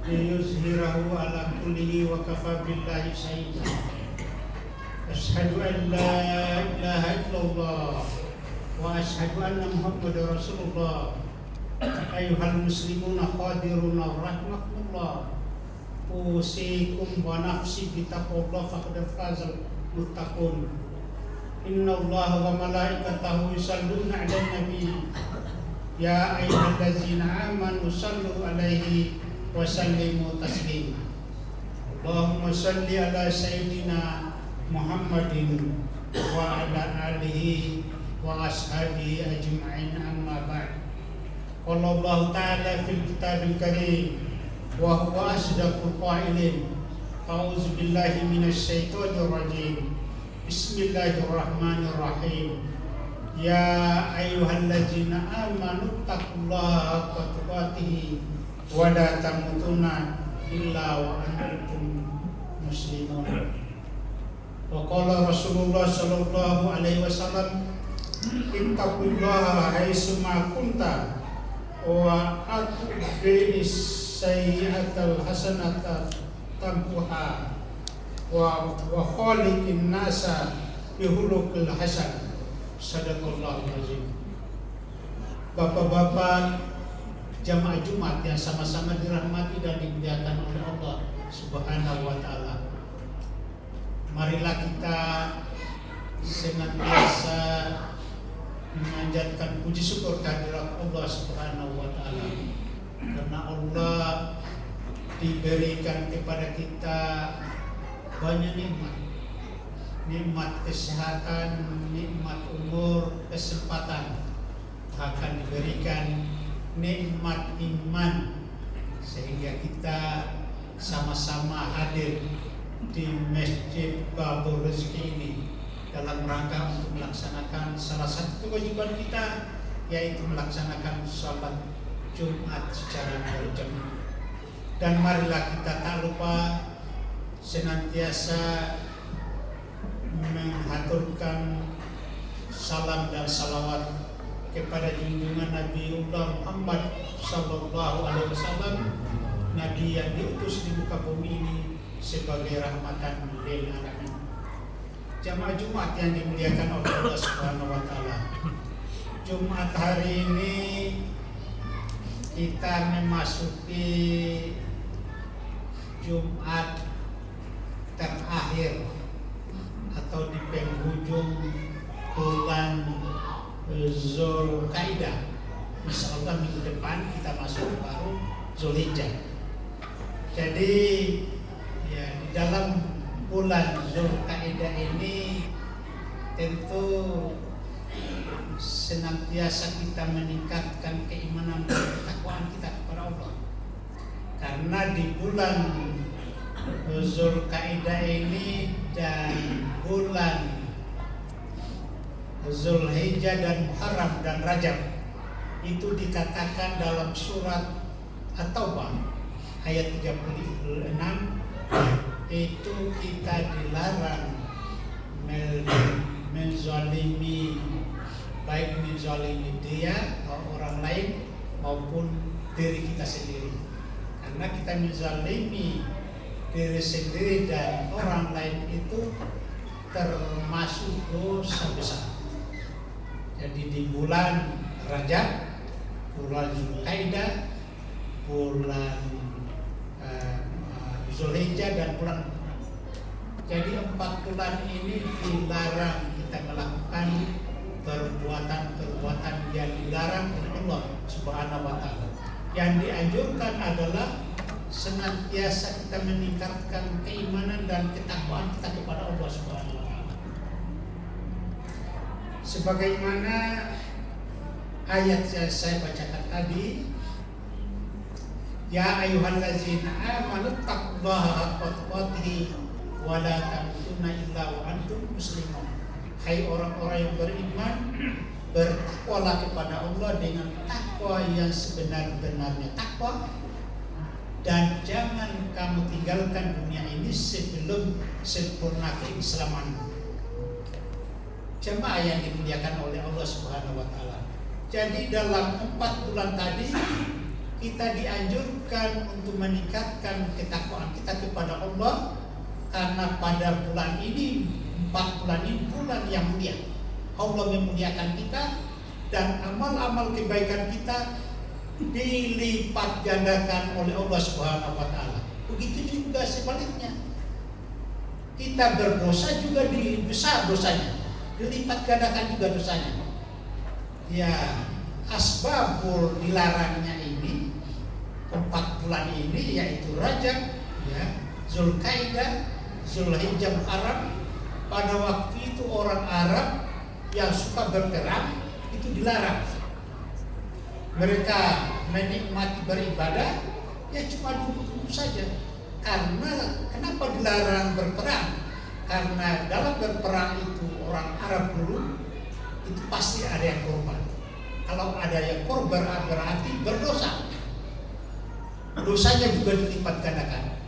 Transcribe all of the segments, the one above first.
liyuzhirahu ala kullihi wa kafa billahi shahida. Asyhadu an la ilaha illallah wa asyhadu anna Muhammadar Rasulullah. Ayyuhal muslimuna qadiruna rahimakumullah. Usikum wa nafsi bitaqwallah faqad fazal muttaqun. Innallaha wa malaikatahu yusalluna 'alan nabi. Ya ayyuhallazina amanu sallu 'alaihi wa sallimu taslima. Allahumma salli ala sayyidina Muhammadin wa ala alihi wa ashabihi ajma'in, amma ba'd. Qala Allah ta'ala fil kitabil karim wa huwa asdaqul qailin. A'udzu billahi minasy syaithanir rajim. Bismillahirrahmanirrahim. Ya ayyuhallazina amanu taqullaha haqqa tuqatih wa la tamutunna illa wa antum muslimun. Wa qala Rasulullah sallallahu alaihi wasallam, ittaqullaha haitsu ma kunta wa atbi'is sayyi'atal hasanata tamhuha wa khaliqin nasa bihuluqil hasan. Sadaqallahul azim. Bapak-bapak jamaah Jumat yang sama-sama dirahmati dan dimuliakan oleh Allah Subhanahu wa taala. Marilah kita senantiasa memanjatkan puji syukur kehadirat Allah Subhanahu wa taala, karena Allah diberikan kepada kita banyak nikmat kesehatan, nikmat umur, kesempatan, bahkan diberikan nikmat iman, sehingga kita sama-sama hadir di Masjid Babur Rezeki ini dalam rangka untuk melaksanakan salah satu kewajiban kita, yaitu melaksanakan sholat Jumat secara berjamaah. Dan marilah kita tak lupa senantiasa menghaturkan salam dan salawat kepada junjungan Nabiullah Muhammad sallallahu alaihi wasallam, Nabi yang diutus di muka bumi ini sebagai rahmatan lil alamin. Jamaah Jumat yang dimuliakan oleh Allah Subhanahu wa taala. Jumat hari ini kita memasuki Jumat terakhir atau di penghujung bulan Zulkaidah. Insyaallah minggu depan kita masuk baru Zulhijjah. Jadi ya, di dalam bulan Zulkaidah ini tentu senantiasa kita meningkatkan keimanan dan ketakwaan kita kepada Allah. Karena di bulan Zulkaidah ini dan bulan Zulhijjah dan Muharram dan Rajab itu dikatakan dalam surat At-Taubah ayat 36, itu kita dilarang menzalimi, baik menzalimi dia atau orang lain maupun diri kita sendiri. Karena kita menzalimi diri sendiri dan orang lain itu termasuk dosa besar. Jadi di bulan Rajab, bulan Zulkaidah, bulan Zulhijjah dan bulan. Jadi 4 bulan ini dilarang kita melakukan perbuatan-perbuatan yang dilarang oleh Allah Subhanahu wa taala. Yang dianjurkan adalah senantiasa kita meningkatkan keimanan dan ketakwaan kita kepada Allah Subhanahu wa taala. Sebagaimana ayat yang saya bacakan tadi, ya ayyuhallazina amanu taqullaha haqqa tuqatih wa la tamutunna illa wa antum muslimun. Hai orang-orang yang beriman, bertakwalah kepada Allah dengan takwa yang sebenar-benarnya takwa, dan jangan kamu tinggalkan dunia ini sebelum sempurna keislaman. Jemaah yang dimuliakan oleh Allah Subhanahu wa taala. Jadi dalam 4 bulan tadi kita dianjurkan untuk meningkatkan ketakwaan kita kepada Allah, karena pada bulan ini, 4 bulan ini bulan yang mulia. Allah memuliakan kita dan amal-amal kebaikan kita dilipat gandakan oleh Allah Subhanahu wa taala. Begitu juga sebaliknya. Kita berdosa juga besar dosanya, dilipat gandakan juga dosanya. Ya, asbabul dilarangnya ini 4 bulan ini yaitu Rajab, ya, Zulkaidah, Zulhijjah, Muharram. Pada waktu itu orang Arab yang suka berperang itu dilarang. Mereka menikmati beribadah ya cuma duduk-duduk saja. Karena kenapa dilarang berperang? Karena dalam berperang itu orang Arab dulu itu pasti ada yang korban. Kalau ada yang korban berarti berdosa. Dosanya juga dilipat gandakan.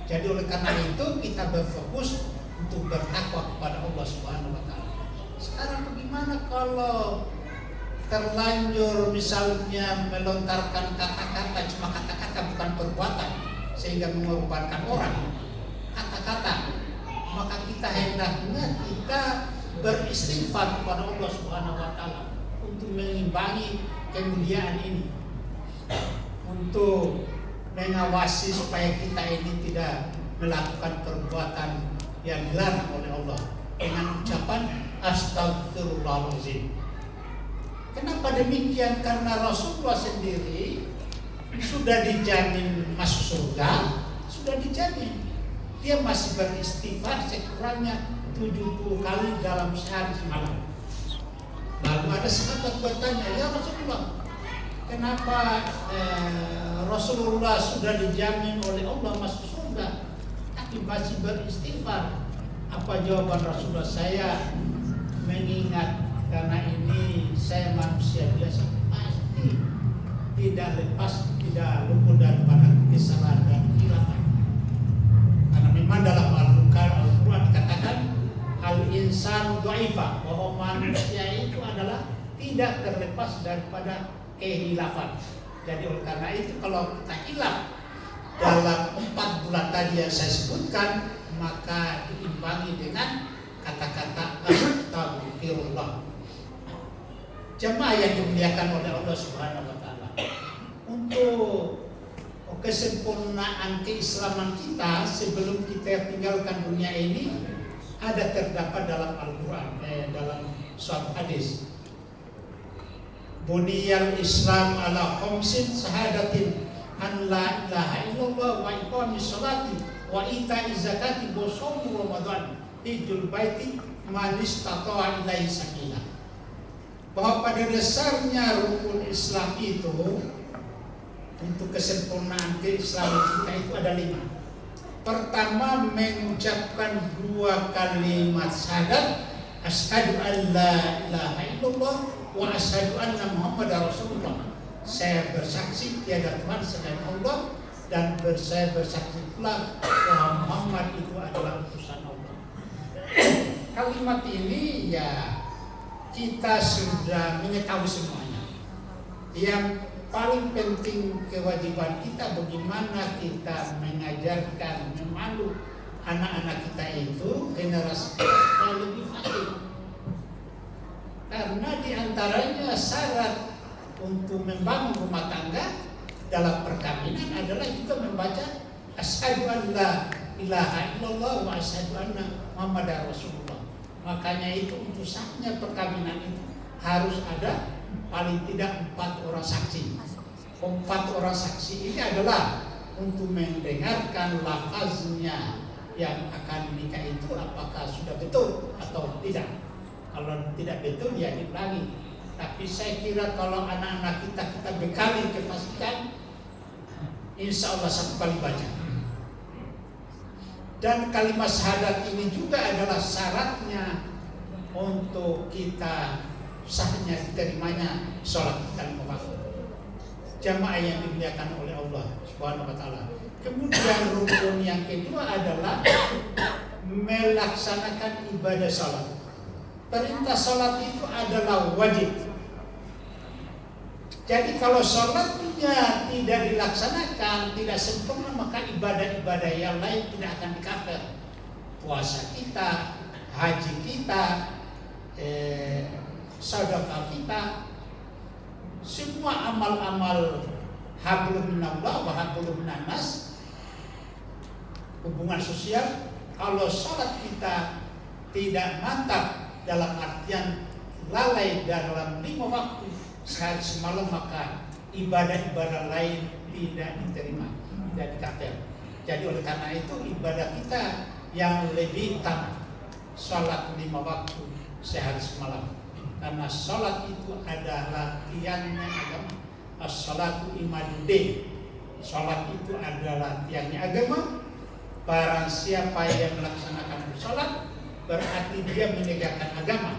Jadi oleh karena itu kita berfokus untuk bertakwa kepada Allah Subhanahu wa taala. Sekarang bagaimana kalau terlanjur misalnya melontarkan kata-kata, cuma kata-kata bukan perbuatan, sehingga mengorbankan orang, kata-kata, maka kita hendaknya kita beristighfar kepada Allah Subhanahu wa taala untuk mengimbangi kemuliaan ini, untuk mengawasi supaya kita ini tidak melakukan perbuatan yang dilarang oleh Allah dengan ucapan astagfirullahaladzim. Kenapa demikian? Karena Rasulullah sendiri sudah dijamin masuk surga, sudah dijamin. Dia masih beristighfar sekurangnya 70 kali dalam sehari semalam. Lalu ada sahabat bertanya, ya Rasulullah, kenapa Rasulullah sudah dijamin oleh Allah masuk surga tapi masih beristighfar? Apa jawaban Rasulullah? Saya mengingat karena ini saya manusia biasa, pasti tidak luput daripada kesalahan dan khilafah. Karena memang dalam Al-Quran dikatakan al-insanu dha'ifa, bahwa manusia itu adalah tidak terlepas daripada kehilafan. Jadi oleh karena itu kalau kita hilaf dalam 4 bulan tadi yang saya sebutkan, maka diimbangi dengan kata-kata astagfirullah. Jemaah yang dimuliakan oleh Allah Subhanahu wa taala, untuk kesempurnaan keislaman kita sebelum kita tinggalkan dunia ini ada terdapat dalam Al-Quran, dalam suatu hadis. Buniyal Islam ala khamsin syahadatin an la ilaha illallah wa iqamis sholati wa ita'iz zakati wa shaum ramadan hijjul baiti man istata'a ilaihi sabila. Bahwa pada dasarnya rukun Islam itu, untuk kesempurnaan keislaman kita itu ada 5. Pertama, mengucapkan 2 kalimat syahadat, asyhadu an la ilaha illallah wa asyhadu anna Muhammadar Rasulullah. Saya bersaksi tiada Tuhan selain Allah, dan saya bersaksi pula bahwa Muhammad itu adalah utusan Allah. Kalimat ini ya kita sudah mengetahui semuanya. Yang paling penting kewajiban kita bagaimana kita mengajarkan, memalu anak-anak kita itu generasi yang lebih fasih. Karena diantaranya syarat untuk membangun rumah tangga dalam perkawinan adalah juga membaca asyhadu an la ilaha illallah wa asyhadu anna Muhammadar Rasulullah. Makanya itu untuk sahnya perkawinan itu harus ada paling tidak 4 orang saksi. 4 orang saksi ini adalah untuk mendengarkan lafaznya yang akan menikah itu apakah sudah betul atau tidak. Kalau tidak betul ya diulangi. Tapi saya kira kalau anak-anak kita bekali kepastian, insya Allah 1 kali baca. Dan kalimat syahadat ini juga adalah syaratnya untuk kita sahnya diterimanya sholat kita 5 waktu. Jamaah yang dimuliakan oleh Allah Subhanahu wa taala. Kemudian rukun yang kedua adalah melaksanakan ibadah sholat. Perintah sholat itu adalah wajib. Jadi kalau sholatnya tidak dilaksanakan, tidak sempurna, maka ibadah-ibadah yang lain tidak akan dikafir. Puasa kita, haji kita, sedekah kita, semua amal-amal hablum minallah wa hablum minannas, hubungan sosial, kalau sholat kita tidak mantap dalam artian lalai dalam 5 waktu sehari semalam, maka ibadah-ibadah lain tidak diterima, tidak dikafir. Jadi oleh karena itu ibadah kita yang lebih utama sholat 5 waktu sehari semalam, karena sholat itu adalah tiangnya agama. As-sholatu imaduddin, sholat itu adalah tiangnya agama. Barang siapa yang melaksanakan sholat berarti dia menegakkan agama.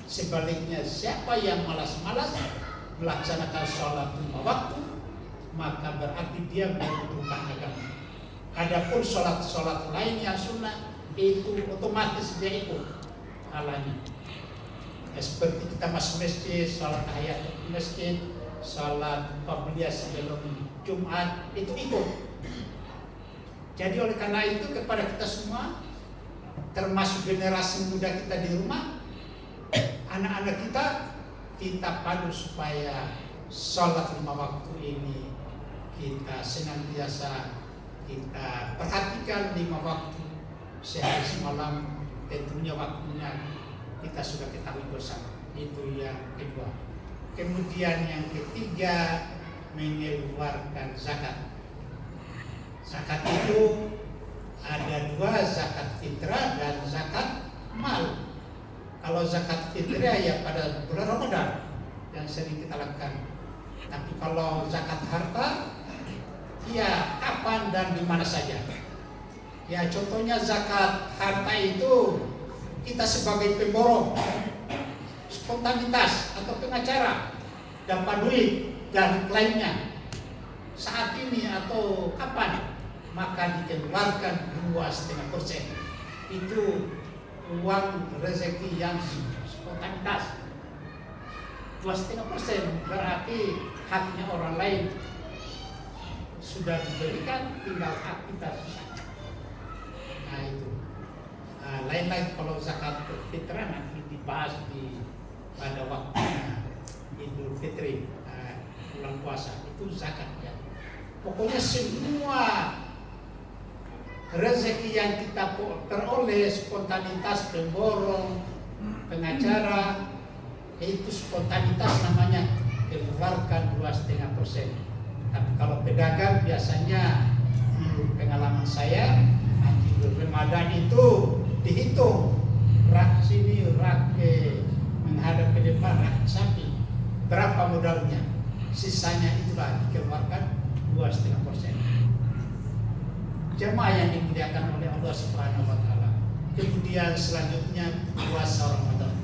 Sebaliknya siapa yang malas-malas melaksanakan sholat 5 waktu, maka berarti dia membutuhkan agama. Adapun sholat-sholat lain yang sunnah itu otomatis dia ikut halanya. Seperti kita masuk masjid, sholat tahiyat masjid, sholat qabliyah sebelum Jumat, itu ikut. Jadi oleh karena itu kepada kita semua, termasuk generasi muda kita di rumah, anak-anak kita padu supaya sholat 5 waktu ini kita senantiasa kita perhatikan 5 waktu sehari semalam, tentunya waktunya kita sudah ketahui bersama. Itu yang kedua. Kemudian yang ketiga, mengeluarkan zakat. Zakat itu ada 2, zakat fitrah dan zakat mal. Kalau zakat fitrah ya pada bulan Ramadan yang sering kita lakukan. Tapi kalau zakat harta, ya kapan dan di mana saja. Ya contohnya zakat harta itu kita sebagai pemborong, spontanitas atau pengacara, dapat duit dan lainnya saat ini atau kapan, maka dikeluarkan 2,5%. Itu uang rezeki yang spontanitas. 2,5% berarti haknya orang lain sudah diberikan, tinggal hak kita sisa. Nah itu. Lain lagi kalau zakat fitrah nanti dibahas pada waktunya Idul Fitri, bulan puasa, itu zakat ya. Pokoknya semua rezeki yang kita peroleh, spontanitas, pemborong, pengacara, itu spontanitas namanya, keluarkan 2,5%. Tapi kalau pedagang biasanya, menurut pengalaman saya, Idul Ramadan itu dihitung rak sini, rak menghadap ke depan, rak samping, berapa modalnya, sisanya itulah dikeluarkan 2,5%. Jemaah yang dimuliakan oleh Allah Subhanahu wa Ta'ala. Kemudian selanjutnya puasa Ramadan.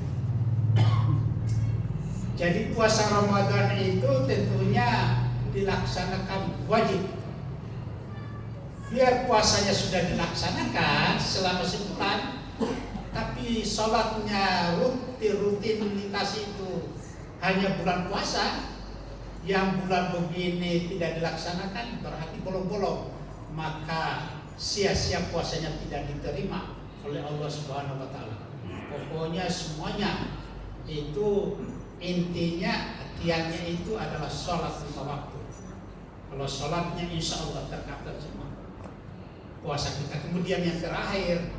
Jadi puasa Ramadan itu tentunya dilaksanakan wajib. Biar puasanya sudah dilaksanakan selama sebulan, tapi sholatnya rutinitas itu hanya bulan puasa. Yang bulan begini tidak dilaksanakan berarti bolong-bolong, maka sia-sia puasanya tidak diterima oleh Allah Subhanahu wa Ta'ala. Pokoknya semuanya itu intinya, tiangnya itu adalah sholat 5 waktu. Kalau sholatnya insya Allah terkabul semua puasa kita. Kemudian yang terakhir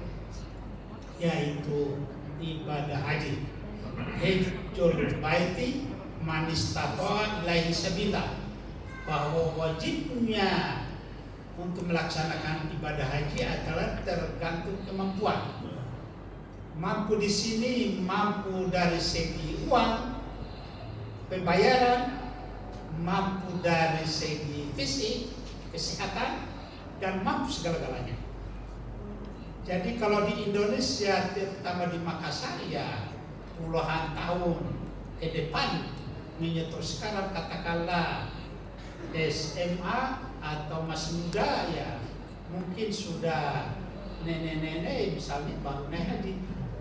yaitu ibadah haji. Hajjul baiti man istata'a ilaihi sabila, bahwa wajibnya untuk melaksanakan ibadah haji adalah tergantung kemampuan. Mampu di sini mampu dari segi uang, pembayaran, mampu dari segi fisik, kesehatan, dan mampu segala-galanya. Jadi kalau di Indonesia, terutama di Makassar, ya puluhan tahun ke depan, menyetor sekarang katakanlah SMA atau masih muda, ya mungkin sudah nenek-nenek misalnya baru naik haji.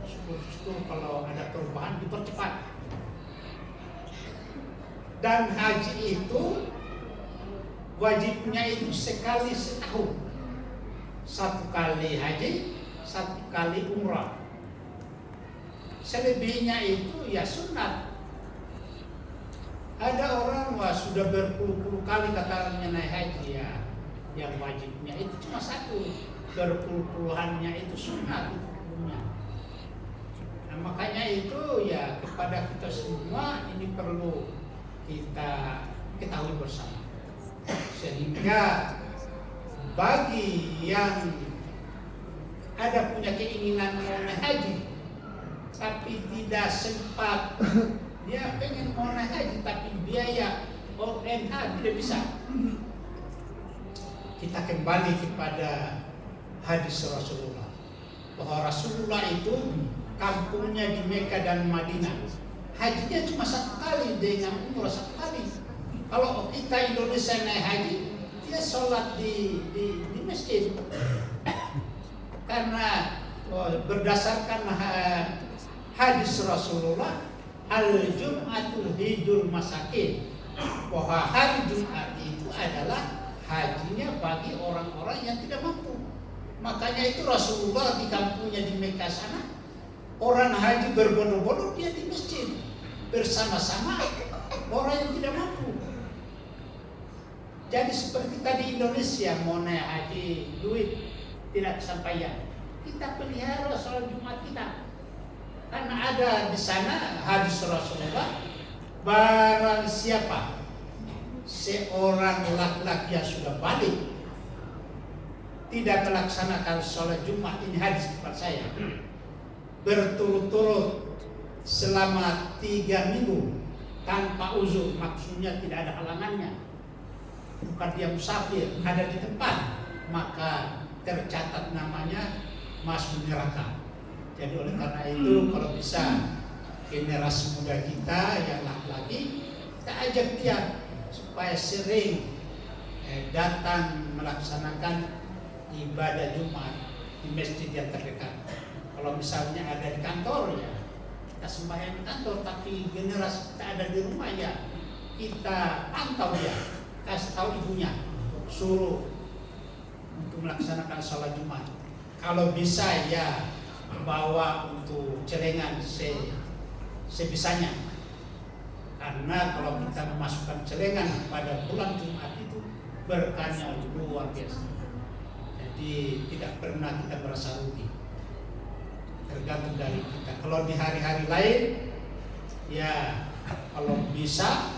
Syukur-syukur kalau ada perubahan dipercepat. Dan haji itu wajibnya itu sekali setahun. 1 kali haji, 1 kali umrah. Selebihnya itu ya sunat. Ada orang sudah berpuluh-puluh kali katanya naik haji, ya yang wajibnya itu cuma 1, berpuluh-puluhannya itu sunat hukumnya. Nah, makanya itu ya kepada kita semua ini perlu kita ketahui bersama, sehingga bagi yang ada punya keinginan mau naik haji tapi tidak sempat, dia pengen mau naik haji tapi biaya ONH tidak bisa, kita kembali kepada hadis Rasulullah bahwa Rasulullah itu kampungnya di Mekah dan Madinah, hajinya cuma 1 kali dengan umrah 1 kali. Kalau kita Indonesia naik haji, dia sholat di masjid, karena berdasarkan hadis Rasulullah, al-Jum'atul hijul masakin, bahwa hari Jumat itu adalah hajinya bagi orang-orang yang tidak mampu. Makanya itu Rasulullah di kampungnya di Mekah sana, orang haji berbondong-bondong, dia di masjid bersama-sama orang yang tidak mampu. Jadi seperti tadi Indonesia mau naik haji, duit tidak kesampaian, kita pelihara sholat Jumat kita, karena ada di sana hadis Rasulullah, barang siapa seorang laki-laki yang sudah balik tidak melaksanakan sholat Jumat, ini hadis tempat saya, berturut-turut selama 3 minggu tanpa uzur, maksudnya tidak ada halangannya, bukan dia musafir, ada di tempat, maka tercatat namanya masuk neraka. Jadi oleh karena itu, kalau bisa generasi muda kita yang laki-laki, kita ajak dia supaya sering datang melaksanakan ibadah Jumat di masjid yang terdekat. Kalau misalnya ada di kantor, ya kita sembahyang di kantor, tapi generasi kita ada di rumah, ya kita pantau dia, kasih tahu ibunya, suruh untuk melaksanakan sholat Jumat. Kalau bisa ya bawa untuk celengan sebisanya, karena kalau kita memasukkan celengan pada bulan Jumat itu berkahnya luar biasa. Jadi tidak pernah kita merasa rugi, tergantung dari kita. Kalau di hari-hari lain, ya kalau bisa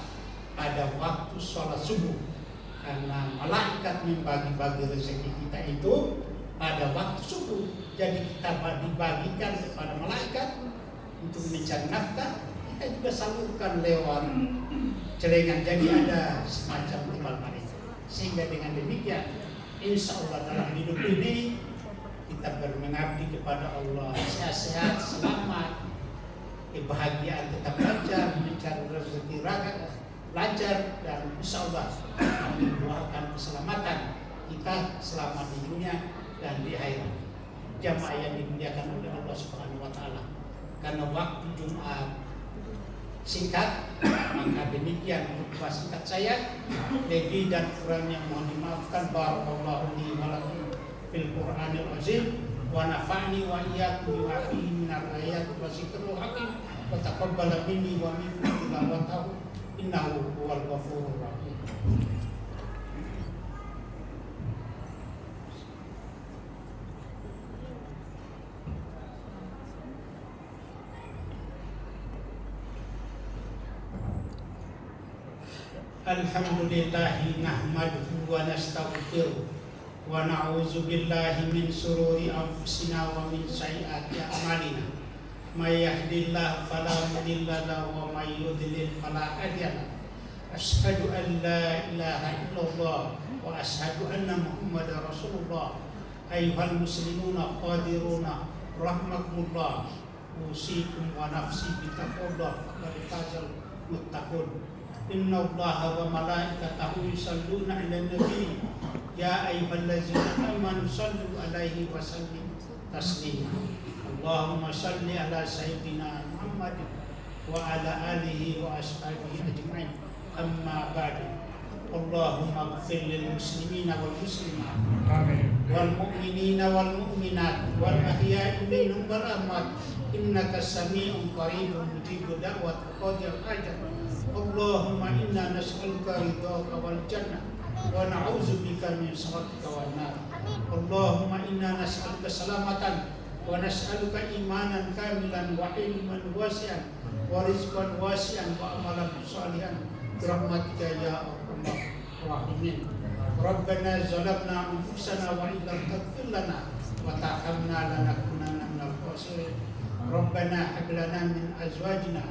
pada waktu sholat subuh, karena malaikat membagi-bagi rezeki kita itu pada waktu subuh. Jadi kita dibagikan kepada malaikat untuk mencari nafkah, kita juga salurkan lewat celengan. Jadi ada semacam timbal balik, sehingga dengan demikian insya Allah dalam hidup ini kita bermengabdi kepada Allah, sehat-sehat, selamat, kebahagiaan tetap lancar, mencari rezeki lancar, dan insya Allah kami doakan keselamatan kita selama di dunia dan di akhirat. Jamaah yang dimuliakan oleh Allah Subhanahu wa Ta'ala, karena waktu Jumat singkat, maka demikian untuk singkat saya. Lebih dan kurangnya mohon dimaafkan. Barakallahu li wa lakum fil Qur'anil azim, wa nafa'ni wa iyyakum bima fihi minal ayati wa zikril hakim, wa taqabbala minni wa minkum tilawatahu innahu huwal ghafurur rahim. Alhamdulillahi nahmaduhu wa nastaghfiruh wa na'udzu billahi min shururi anfusina wa min sayyiati a'malina. May yahdihillahu fala mudilla lahu wa may yudlil fala hadiya lahu. Asyhadu an la ilaha illallah wa asyhadu anna Muhammadar Rasulullah. Ayyuhal muslimuna qadiruna rahmakumullah. Usikum wa nafsi bitaqwallah faqad fazal muttaqun. Inna Allaha wa malaikatahu yusalluna 'alan nabi ya ayyuhallazina amanu sallu 'alaihi wa sallimu taslima. Allahumma salli ala sayyidina Muhammad wa ala alihi wa ashabihi ajma'in. أما بعد اللهم اغفر للمسلمين والمسلمات آمين. والمؤمنين والمؤمنات والأحياء منهم والأموات إنك سميع قريب مجيب دعوة قاضي الحاجة اللهم إنا نسألك رضاك والجنة ونعوذ بك من سخطك والنار اللهم إنا نسألك سلامة ونسألك إيمانا كاملا وعلما واسعا ورزقا واسعا وعملا صالحا برحمتك يا أرحم الراحمين ربنا ظلمنا أنفسنا وإن لم تغفر لنا وترحمنا لنكونن من الخاسرين ربنا هب لنا من أزواجنا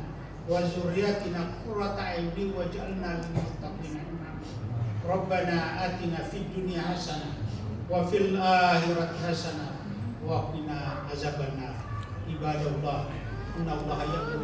وذرياتنا قرة أعين واجعلنا للمتقين إماما ربنا آتنا في الدنيا حسنة وفي الآخرة حسنة وقنا عذاب النار عباد الله إن الله يأمر